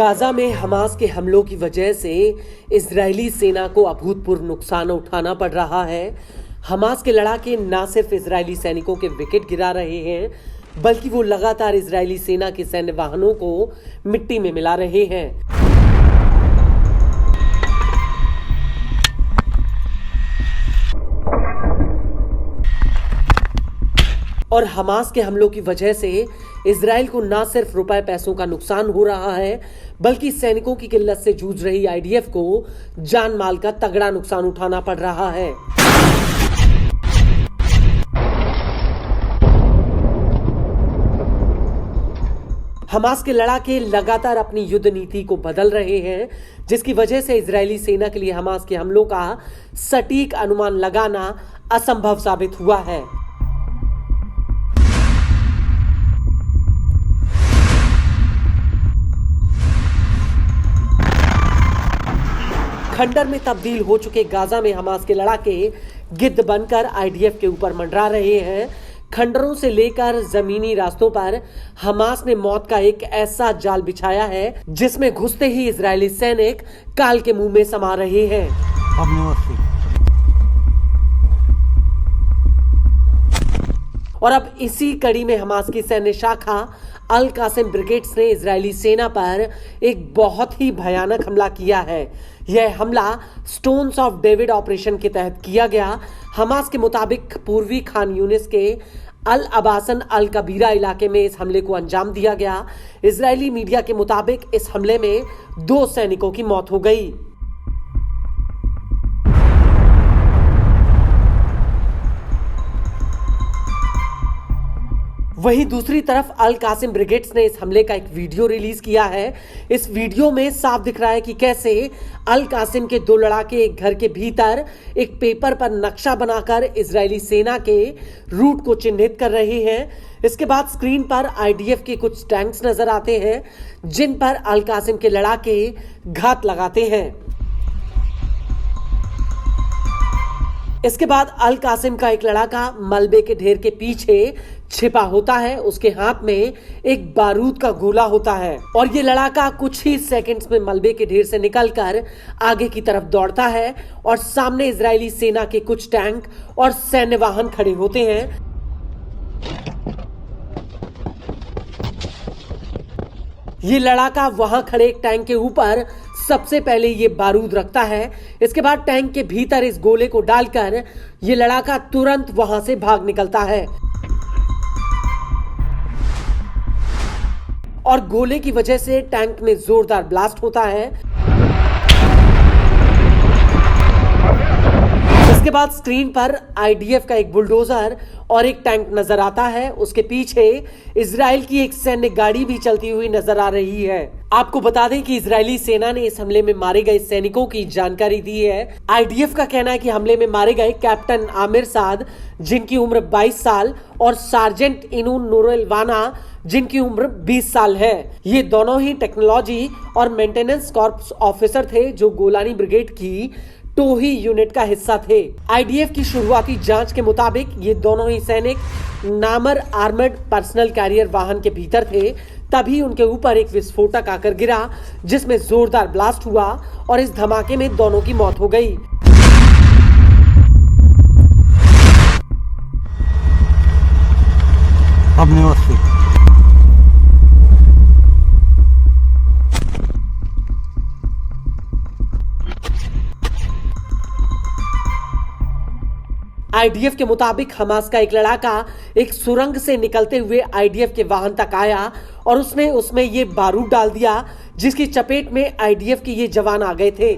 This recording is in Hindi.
गाजा में हमास के हमलों की वजह से इजरायली सेना को अभूतपूर्व नुकसान उठाना पड़ रहा है। हमास के लड़ाके न सिर्फ इजरायली सैनिकों के विकेट गिरा रहे हैं, बल्कि वो लगातार इजरायली सेना के सैन्य वाहनों को मिट्टी में मिला रहे हैं। और हमास के हमलों की वजह से इजराइल को न सिर्फ रुपए पैसों का नुकसान हो रहा है, बल्कि सैनिकों की किल्लत से जूझ रही आईडीएफ को जान माल का तगड़ा नुकसान उठाना पड़ रहा है। हमास के लड़ाके लगातार अपनी युद्ध नीति को बदल रहे हैं, जिसकी वजह से इजरायली सेना के लिए हमास के हमलों का सटीक अनुमान लगाना असंभव साबित हुआ है। खंडर में तब्दील हो चुके गाजा में हमास के लड़ाके गिद्ध बनकर आईडीएफ के ऊपर मंडरा रहे हैं। खंडरों से लेकर जमीनी रास्तों पर हमास ने मौत का एक ऐसा जाल बिछाया है जिसमें घुसते ही इजरायली सैनिक काल के मुंह में समा रहे हैं। और अब इसी कड़ी में हमास की सैन्य शाखा अल कासिम ब्रिगेड्स ने इजरायली सेना पर एक बहुत ही भयानक हमला किया है। यह हमला स्टोन्स ऑफ डेविड ऑपरेशन के तहत किया गया। हमास के मुताबिक पूर्वी खान यूनिस के अल अबासन अल कबीरा इलाके में इस हमले को अंजाम दिया गया। इजरायली मीडिया के मुताबिक इस हमले में 2 सैनिकों की मौत हो गई। वहीं दूसरी तरफ अल कासिम ब्रिगेड्स ने इस हमले का एक वीडियो रिलीज किया है। इस वीडियो में साफ दिख रहा है कि कैसे अल कासिम के 2 लड़ाके एक घर के भीतर एक पेपर पर नक्शा बनाकर इजरायली सेना के रूट को चिन्हित कर रहे हैं। इसके बाद स्क्रीन पर आईडीएफ के कुछ टैंक्स नजर आते हैं, जिन पर अल कासिम के लड़ाके घात लगाते हैं। इसके बाद अल कासिम का एक लड़ाका मलबे के ढेर के पीछे छिपा होता है। उसके हाथ में एक बारूद का गोला होता है और ये लड़ाका कुछ ही सेकंड्स में मलबे के ढेर से निकलकर आगे की तरफ दौड़ता है और सामने इजरायली सेना के कुछ टैंक और सैन्य वाहन खड़े होते हैं। ये लड़ाका वहां खड़े एक टैंक के ऊपर सबसे पहले ये बारूद रखता है। इसके बाद टैंक के भीतर इस गोले को डालकर ये लड़ाका तुरंत वहां से भाग निकलता है और गोले की वजह से टैंक में जोरदार ब्लास्ट होता है। इसके बाद स्क्रीन पर आईडीएफ का एक बुलडोजर और एक टैंक नजर आता है। उसके पीछे इजराइल की एक सैन्य गाड़ी भी चलती हुई नजर आ रही है। आपको बता दें कि इजरायली सेना ने इस हमले में मारे गए सैनिकों की जानकारी दी है। आईडीएफ का कहना है कि हमले में मारे गए कैप्टन आमिर साद, जिनकी उम्र 22 साल, और सार्जेंट इनून नूरेलवाना, जिनकी उम्र 20 साल है। ये दोनों ही टेक्नोलॉजी और मेंटेनेंस कॉर्प्स ऑफिसर थे जो गोलानी ब्रिगेड की टोही यूनिट का हिस्सा थे। आईडीएफ की शुरुआती जांच के मुताबिक ये दोनों ही सैनिक नामर आर्मर्ड पर्सनल कैरियर वाहन के भीतर थे। तभी उनके ऊपर एक विस्फोटक आकर गिरा, जिसमें जोरदार ब्लास्ट हुआ और इस धमाके में दोनों की मौत हो गई। आईडीएफ के मुताबिक हमास का एक लड़ाका एक सुरंग से निकलते हुए आईडीएफ के वाहन तक आया और उसने उसमें ये बारूद डाल दिया, जिसकी चपेट में आईडीएफ के ये जवान आ गए थे।